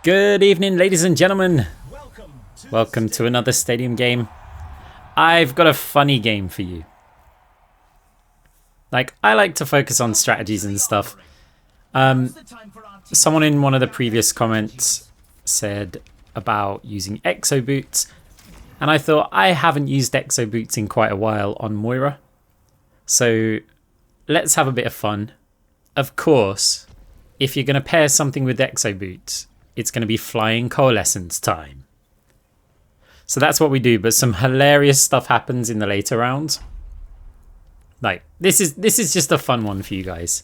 Good evening, ladies and gentlemen. Welcome to another stadium game. I've got a funny game for you. I like to focus on strategies and stuff. Someone in one of the previous comments said about using exo boots, and I thought I haven't used exo boots in quite a while on Moira. So let's have a bit of fun. Of course, if you're going to pair something with exo boots, it's going to be flying Coalescence time. So that's what we do, but some hilarious stuff happens in the later rounds. This is just a fun one for you guys.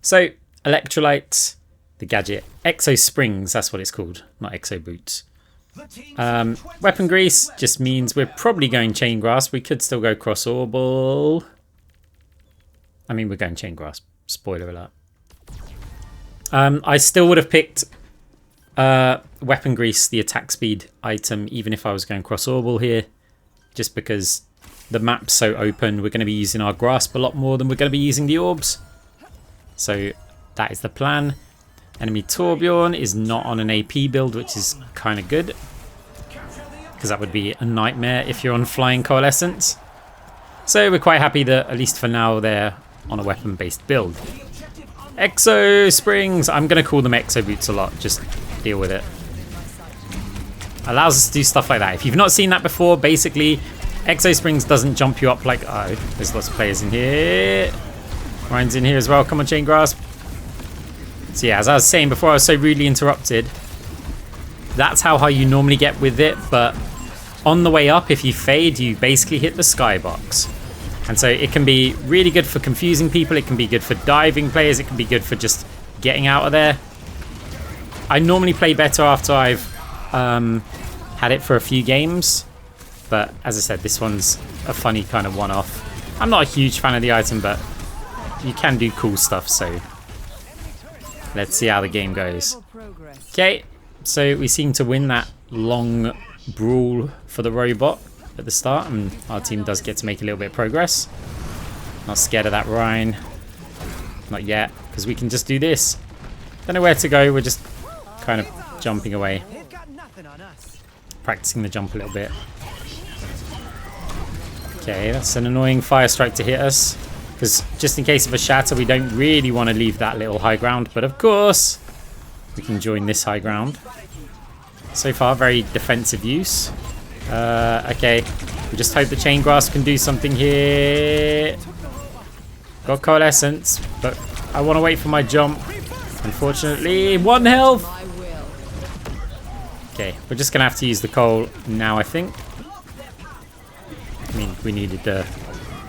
So electrolyte, the gadget, exo springs, that's what it's called, not exo boots. Weapon grease just means we're probably going chain grasp. We could still go cross orbital. I mean, we're going chain grasp. Spoiler alert. I still would have picked weapon grease, the attack speed item, even if I was going cross orbital here, just because the map's so open. We're going to be using our grasp a lot more than we're going to be using the orbs. So that is the plan. Enemy Torbjorn is not on an AP build, which is kind of good, because that would be a nightmare if you're on flying Coalescence. So we're quite happy that, at least for now, they're on a weapon-based build. Exo springs. I'm going to call them exo boots a lot. Just deal with it. Allows us to do stuff like that. If you've not seen that before, basically, exo springs doesn't jump you up like... Oh, there's lots of players in here. Ryan's in here as well. Come on, chain grasp. So yeah, as I was saying before, I was so rudely interrupted. That's how high you normally get with it, but on the way up, if you fade, you basically hit the skybox. And so it can be really good for confusing people. It can be good for diving players. It can be good for just getting out of there. I normally play better after I've had it for a few games. But as I said, this one's a funny kind of one-off. I'm not a huge fan of the item, but you can do cool stuff. So let's see how the game goes. Okay, so we seem to win that long brawl for the robot at the start, and our team does get to make a little bit of progress. Not scared of that Ryan. Not yet, because we can just do this. Don't know where to go, we're just kind of jumping away. Practicing the jump a little bit. Okay, that's an annoying fire strike to hit us, because just in case of a shatter, we don't really want to leave that little high ground, but of course, we can join this high ground. So far, very defensive use. Okay, we just hope the chain grasp can do something here. Got Coalescence, but I want to wait for my jump. Unfortunately, 1 health. Okay, we're just going to have to use the coal now, I think. I mean, we needed the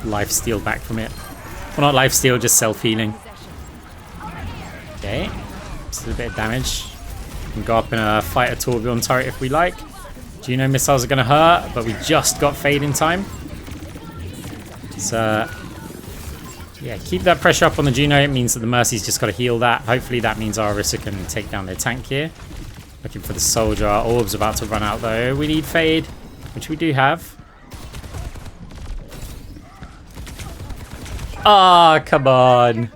life steal back from it. Well, not life steal, just self-healing. Okay, just a bit of damage. We can go up in a fight a Torbjorn turret if we like. Juno missiles are going to hurt, but we just got fade in time. So, yeah, keep that pressure up on the Juno. It means that the Mercy's just got to heal that. Hopefully that means our Orisa can take down their tank here. Looking for the soldier. Our orb's about to run out though. We need fade, which we do have. Ah, come on.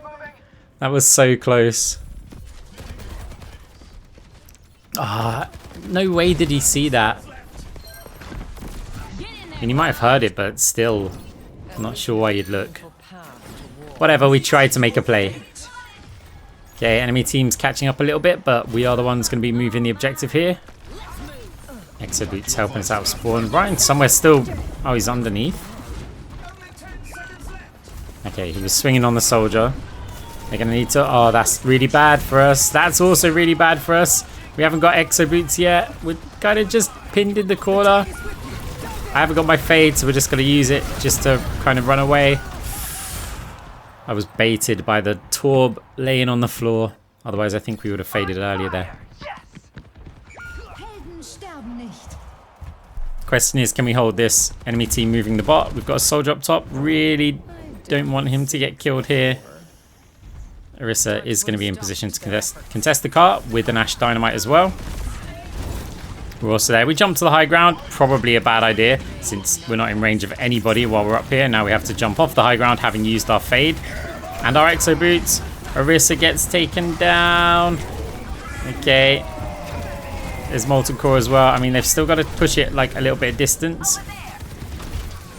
That was so close. Ah, no way did he see that. I mean, he might have heard it, but still, I'm not sure why you'd look. Whatever, we tried to make a play. Okay, enemy team's catching up a little bit, but we are the ones going to be moving the objective here. Exo boots helping us out spawn. Ryan somewhere still... Oh, he's underneath. Okay, he was swinging on the soldier. They're going to need to... Oh, that's really bad for us. That's also really bad for us. We haven't got exo boots yet. We're kind of just pinned in the corner. I haven't got my fade, so we're just going to use it just to kind of run away. I was baited by the Torb laying on the floor. Otherwise, I think we would have faded earlier there. Question is, can we hold this? Enemy team moving the bot. We've got a soldier up top. Really don't want him to get killed here. Orisa is going to be in position to contest the cart with an Ash Dynamite as well. We're also there. We jump to the high ground. Probably a bad idea since we're not in range of anybody while we're up here. Now we have to jump off the high ground having used our fade and our exo boots. Orisa gets taken down. Okay. There's Molten Core as well. I mean, they've still got to push it like a little bit of distance.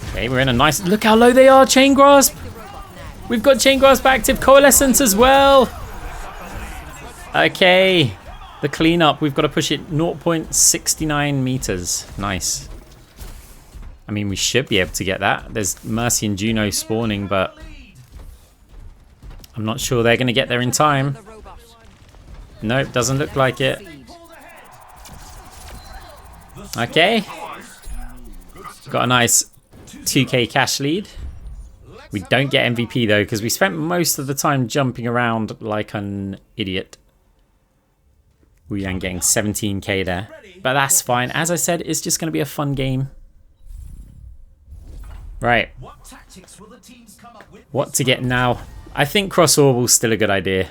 Okay, we're in a nice... Look how low they are, Chain Grasp. We've got Chain Grasp active. Coalescence as well. Okay. The cleanup, we've got to push it 0.69 meters. Nice. I mean, we should be able to get that. There's Mercy and Juno spawning, but I'm not sure they're going to get there in time. Nope, doesn't look like it. Okay. Got a nice 2k cash lead. We don't get MVP though, because we spent most of the time jumping around like an idiot. We are getting 17k there. But that's fine. As I said, it's just going to be a fun game. Right. What to get now? I think cross orbal still a good idea.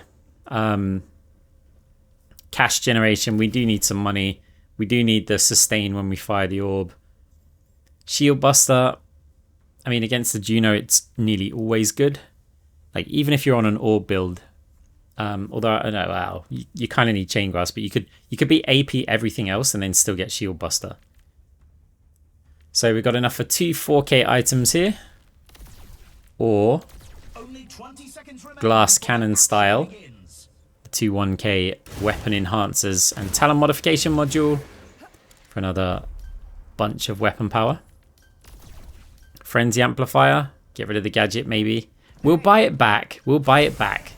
Cash generation. We do need some money. We do need the sustain when we fire the orb. Shield Buster. I mean, against the Juno, it's nearly always good. Like, even if you're on an orb build. Although, I know, wow, you kind of need Chain Grasp, but you could be AP everything else and then still get Shield Buster. So we've got enough for 2 4K items here. Or Glass Cannon style. The 2 1K Weapon Enhancers and Talent Modification module. For another bunch of weapon power. Frenzy Amplifier. Get rid of the gadget maybe. We'll buy it back. We'll buy it back.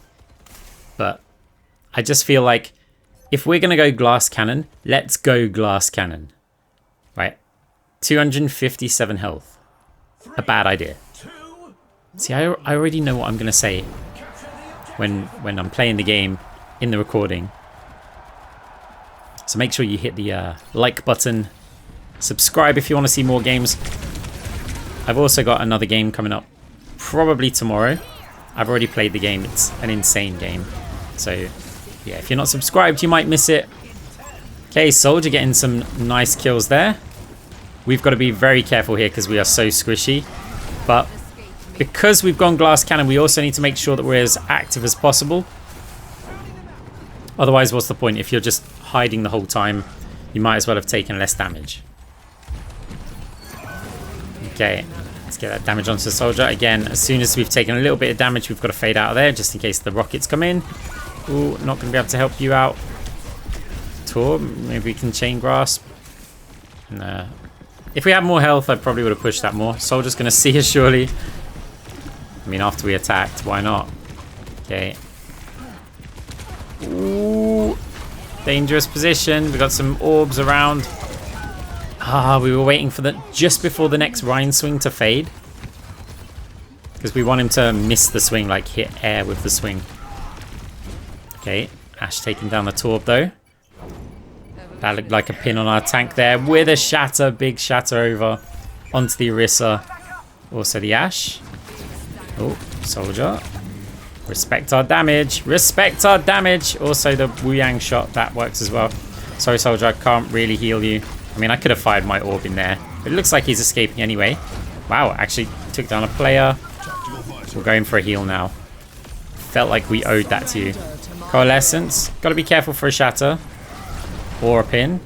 But I just feel like if we're going to go Glass Cannon, let's go Glass Cannon. Right. 257 health. A bad idea. See, I already know what I'm going to say when I'm playing the game in the recording. So make sure you hit the like button. Subscribe if you want to see more games. I've also got another game coming up probably tomorrow. I've already played the game. It's an insane game. So, yeah, if you're not subscribed, you might miss it. Okay, Soldier getting some nice kills there. We've got to be very careful here because we are so squishy. But because we've gone Glass Cannon, we also need to make sure that we're as active as possible. Otherwise, what's the point? If you're just hiding the whole time, you might as well have taken less damage. Okay, let's get that damage onto the Soldier. Again, as soon as we've taken a little bit of damage, we've got to fade out of there just in case the rockets come in. Ooh, not going to be able to help you out. Tor, maybe we can Chain Grasp. No. If we had more health, I probably would have pushed that more. Soldier's going to see us, surely. I mean, after we attacked, why not? Okay. Ooh, dangerous position. We got some orbs around. Ah, we were waiting for the just before the next Rhine swing to fade. Because we want him to miss the swing, like hit air with the swing. Okay, Ash taking down the Torb though. That looked like a pin on our tank there with a shatter, big shatter over onto the Orisa. Also the Ash. Oh, Soldier. Respect our damage. Respect our damage. Also the Wu Yang shot, that works as well. Sorry, Soldier, I can't really heal you. I mean, I could have fired my orb in there. But it looks like he's escaping anyway. Wow, actually took down a player. We're going for a heal now. Felt like we owed that to you. Coalescence. Got to be careful for a shatter. Or a pin.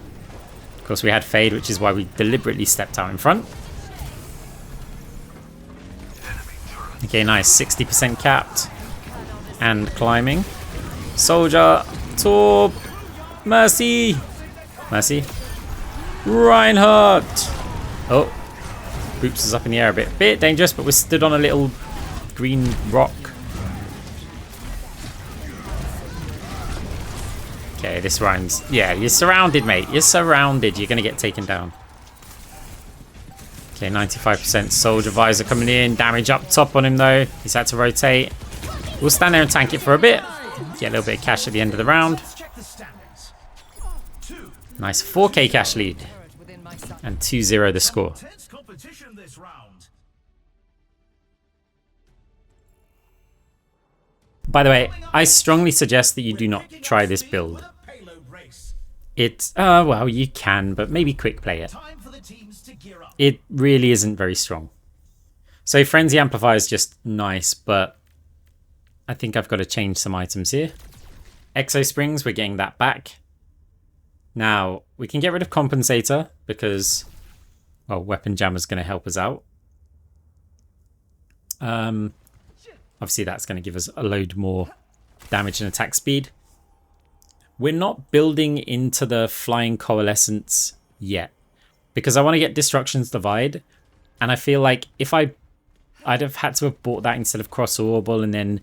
Of course, we had fade, which is why we deliberately stepped out in front. Okay, nice. 60% capped. And climbing. Soldier. Torb. Mercy. Mercy. Reinhardt. Oh. Boops is up in the air a bit. Bit dangerous, but we're stood on a little green rock. Okay, this round's... Yeah, you're surrounded, mate. You're surrounded. You're going to get taken down. Okay, 95% Soldier Visor coming in. Damage up top on him, though. He's had to rotate. We'll stand there and tank it for a bit. Get a little bit of cash at the end of the round. Nice 4k cash lead. And 2-0 the score. By the way, I strongly suggest that you do not try this build. It's, well, you can, but maybe quick play it. It really isn't very strong. So Frenzy Amplifier is just nice, but I think I've got to change some items here. Exo Springs, we're getting that back. Now, we can get rid of Compensator because, well, Weapon Jammer's going to help us out. Obviously, that's going to give us a load more damage and attack speed. We're not building into the Flying Coalescence yet because I want to get Destruction's Divide. And I feel like if I'd have had to have bought that instead of Cross Orbital, and then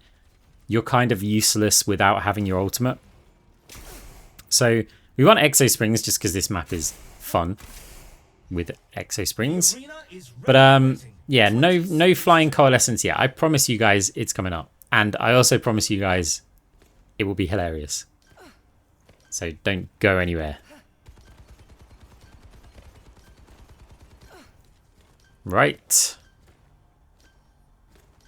you're kind of useless without having your ultimate. So we want Exo Springs just because this map is fun with Exo Springs. But yeah, no Flying Coalescence yet. I promise you guys it's coming up. And I also promise you guys it will be hilarious. So don't go anywhere. Right.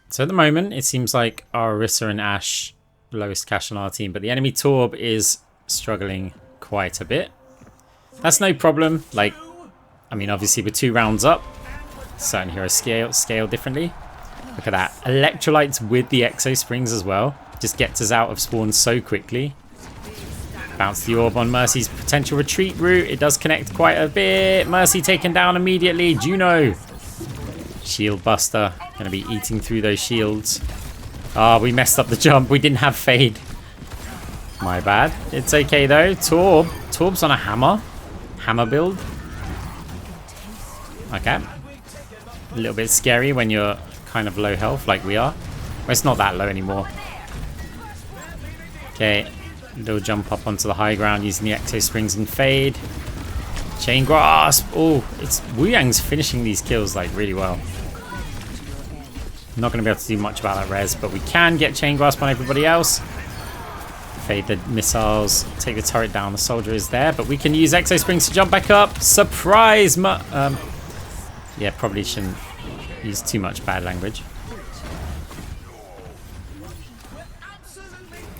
So at the moment, it seems like our Orisa and Ashe lowest cash on our team, but the enemy Torb is struggling quite a bit. That's no problem. Like, I mean, obviously we're 2 rounds up. Certain heroes scale differently. Look at that. Electrolytes with the Exo Springs as well. Just gets us out of spawn so quickly. Bounce the orb on Mercy's potential retreat route. It does connect quite a bit. Mercy taken down immediately. Juno. Shield Buster. Going to be eating through those shields. Oh, we messed up the jump. We didn't have Fade. My bad. It's okay though. Torb's on a hammer. Hammer build. Okay. A little bit scary when you're kind of low health like we are. Well, it's not that low anymore. Okay. Little jump up onto the high ground using the Exo Springs and Fade. Chain Grasp. Oh, it's Wu Yang's finishing these kills like really well. Not going to be able to do much about that res, but we can get Chain Grasp on everybody else. Fade the missiles. Take the turret down. The soldier is there, but we can use Exo Springs to jump back up. Surprise! Yeah, probably shouldn't use too much bad language.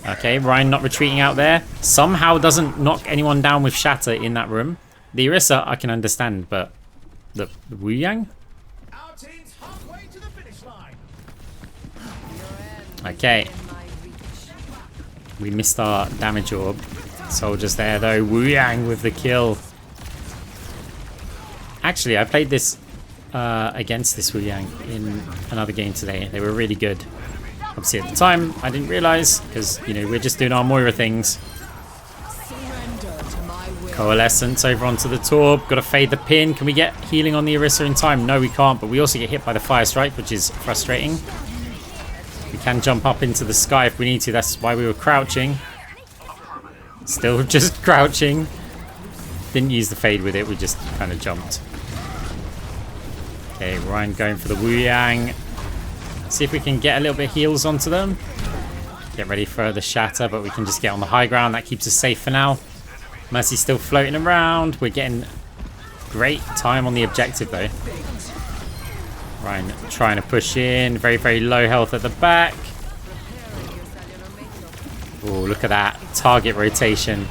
Okay, Ryan not retreating out there. Somehow doesn't knock anyone down with Shatter in that room. The Orisa I can understand, but the Wu Yang? Okay. We missed our damage orb. Soldiers there though. Wu Yang with the kill. Actually, I played this against this Wu Yang in another game today. They were really good. Obviously at the time I didn't realise because, you know, we're just doing our Moira things. Coalescence over onto the Torb. Got to fade the pin. Can we get healing on the Orisa in time? No, we can't, but we also get hit by the Fire Strike, which is frustrating. We can jump up into the sky if we need to. That's why we were crouching. Still just crouching. Didn't use the fade with it. We just kind of jumped. Okay, Ryan going for the Wu Yang. See if we can get a little bit of heals onto them. Get ready for the Shatter, but we can just get on the high ground. That keeps us safe for now. Mercy's still floating around. We're getting great time on the objective though. Ryan trying to push in. Very, very low health at the back. Oh, look at that. Target rotation.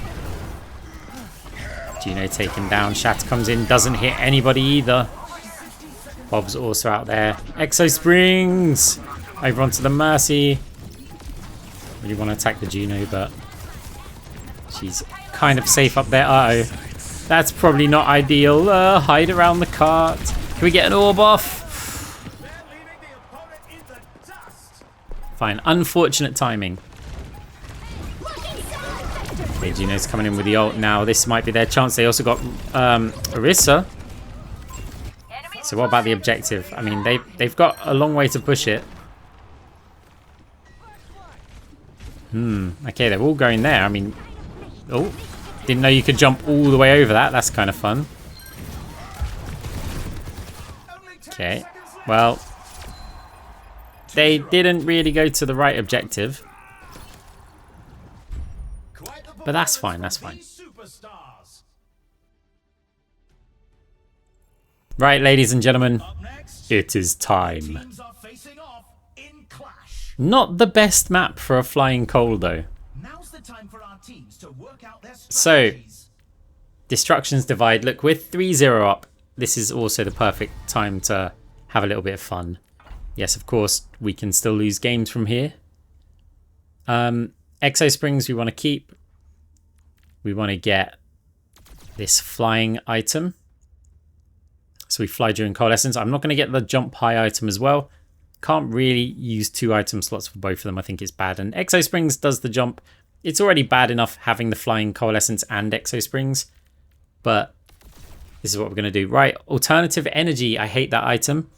Juno taken down. Shatter comes in. Doesn't hit anybody either. Bob's also out there. Exo Springs! Over onto the Mercy. Really want to attack the Juno, but she's kind of safe up there. Uh-oh. That's probably not ideal. Hide around the cart. Can we get an orb off? Fine. Unfortunate timing. Okay, Juno's coming in with the ult now. This might be their chance. They also got Orisa. So what about the objective? I mean, they've got a long way to push it. Okay, they're all going there. I mean, oh, didn't know you could jump all the way over that. That's kind of fun. Okay, well, they didn't really go to the right objective. But that's fine, that's fine. Right, ladies and gentlemen, it is time. Not the best map for a flying coal, though. So, Destruction's Divide. Look, we're 3-0 up. This is also the perfect time to have a little bit of fun. Yes, of course, we can still lose games from here. Exo Springs we want to keep. We want to get this flying item. So we fly during Coalescence. I'm not going to get the jump high item as well. Can't really use 2 item slots for both of them. I think it's bad. And Exo Springs does the jump. It's already bad enough having the flying Coalescence and Exo Springs. But this is what we're going to do. Right, Alternative Energy. I hate that item.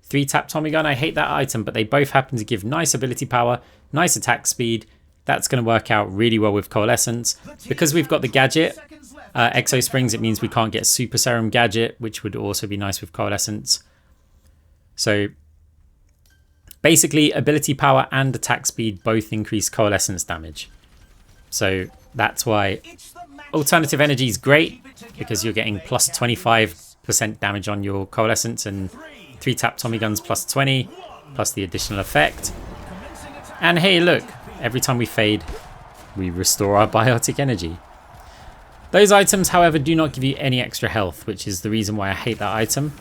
3-tap Tommy Gun. I hate that item. But they both happen to give nice ability power, nice attack speed. That's going to work out really well with Coalescence. Because we've got the gadget, Exo Springs, it means we can't get Super Serum gadget, which would also be nice with Coalescence. So basically, ability power and attack speed both increase Coalescence damage. So that's why Alternative Energy is great, because you're getting plus 25% damage on your Coalescence, and 3-tap Tommy Guns plus 20, plus the additional effect. And hey, look, every time we fade, we restore our biotic energy. Those items, however, do not give you any extra health, which is the reason why I hate that item.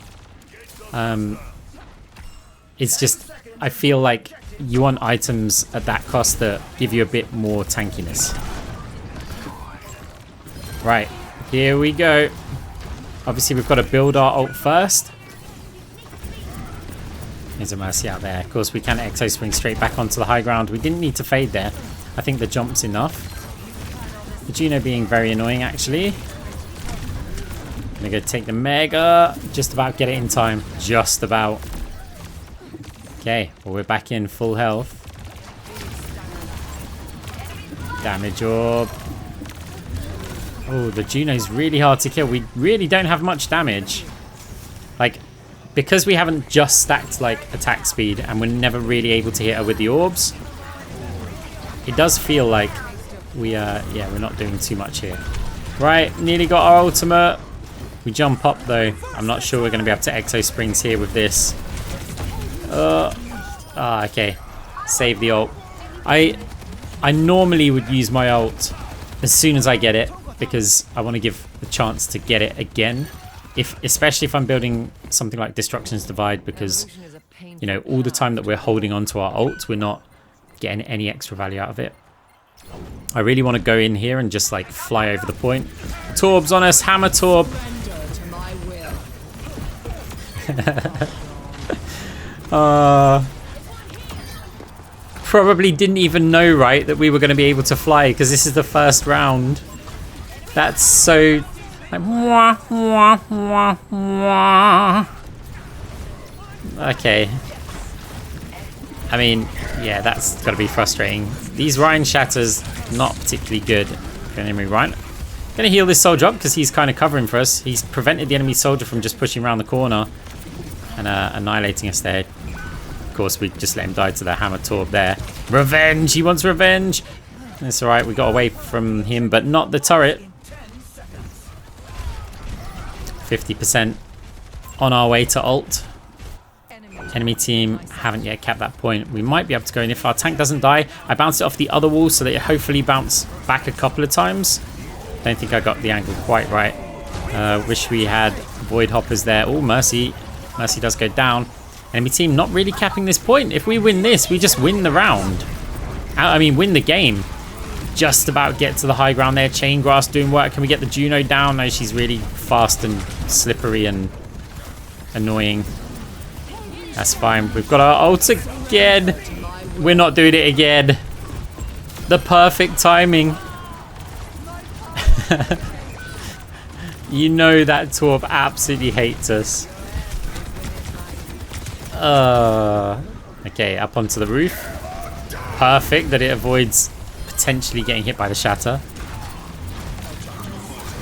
It's just, I feel like you want items at that cost that give you a bit more tankiness. Right, here we go. Obviously, we've got to build our ult first. There's a Mercy out there. Of course, we can Exo Spring straight back onto the high ground. We didn't need to fade there. I think the jump's enough. The Juno being very annoying, actually. I'm going to go take the Mega. Just about get it in time. Just about. Okay, well, we're back in full health. Damage orb. Oh, the Juno's really hard to kill. We really don't have much damage. Like, because we haven't just stacked, like, attack speed and we're never really able to hit her with the orbs, it does feel like yeah, we're not doing too much here. Right, nearly got our ultimate. We jump up, though. I'm not sure we're going to be able to Exo Springs here with this. Okay. Save the ult. I normally would use my ult as soon as I get it, because I want to give the chance to get it again. Especially if I'm building something like Destruction's Divide, because, you know, all the time that we're holding on to our ult, we're not getting any extra value out of it. I really want to go in here and just, like, fly over the point. Torb's on us. Hammer Torb. Probably didn't even know, right, that we were going to be able to fly, because this is the first round. That's so... like, wah, wah, wah, wah. Okay. I mean, yeah, that's got to be frustrating. These Ryan Shatters, not particularly good. Enemy Ryan. Gonna heal this soldier up, because he's kind of covering for us. He's prevented the enemy soldier from just pushing around the corner and annihilating us there. Of course, we just let him die to the Hammer Torb there. Revenge! He wants revenge! That's alright, we got away from him, but not the turret. 50% on our way to ult. Enemy team haven't yet capped that point. We might be able to go in if our tank doesn't die. I bounced it off the other wall so that it hopefully bounced back a couple of times. Don't think I got the angle quite right. Wish we had Void Hoppers there. Oh, Mercy. Mercy does go down. Enemy team not really capping this point. If we win this, we just win the round. I mean, win the game. Just about get to the high ground there. Chain Grass doing work. Can we get the Juno down? No, she's really fast and slippery and annoying. That's fine. We've got our ult again. We're not doing it again. The perfect timing. You know that Torb absolutely hates us. Okay, up onto the roof. Perfect that it avoids potentially getting hit by the shatter.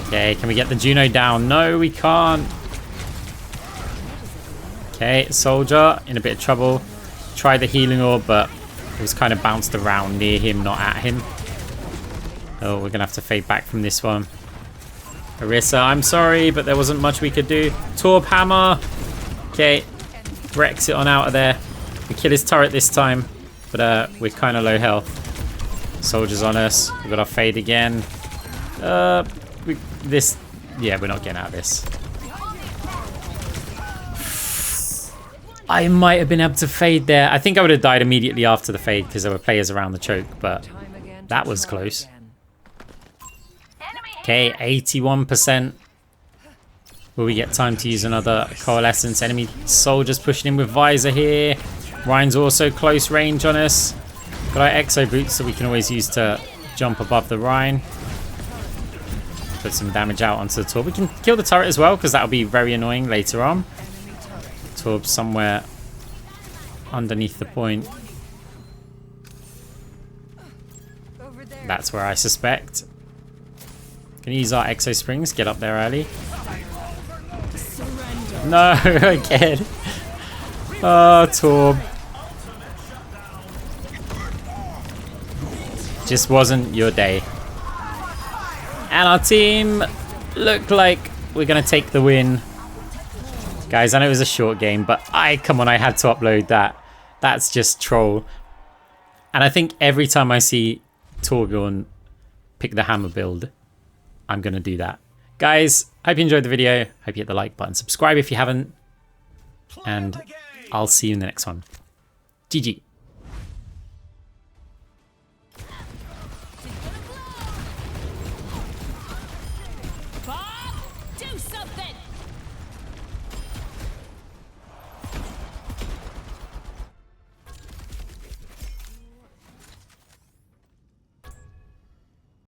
Okay, can we get the Juno down? No, we can't. Okay, soldier in a bit of trouble. Tried the healing orb, but it was kind of bounced around near him, not at him. Oh, we're gonna have to fade back from this one. Orisa, I'm sorry, but there wasn't much we could do. Torb hammer. Okay, Rex it on out of there. We kill his turret this time, but we're kind of low health. Soldiers on us. We've got our fade again. Yeah, we're not getting out of this. I might have been able to fade there. I think I would have died immediately after the fade because there were players around the choke, but that was close. Okay, 81%. Will we get time to use another Coalescence? Enemy soldiers pushing in with Visor here. Ryan's also close range on us. Got our Exo Boots that we can always use to jump above the Rhine. Put some damage out onto the Torb. We can kill the turret as well, because that'll be very annoying later on. Torb somewhere underneath the point. That's where I suspect. Can use our Exo Springs, get up there early. No, again. Oh, Torb. Just wasn't your day. And our team look like we're going to take the win. Guys, I know it was a short game, but come on, I had to upload that. That's just troll. And I think every time I see Torbjorn pick the hammer build, I'm going to do that. Guys, hope you enjoyed the video. Hope you hit the like button. Subscribe if you haven't. And I'll see you in the next one. GG.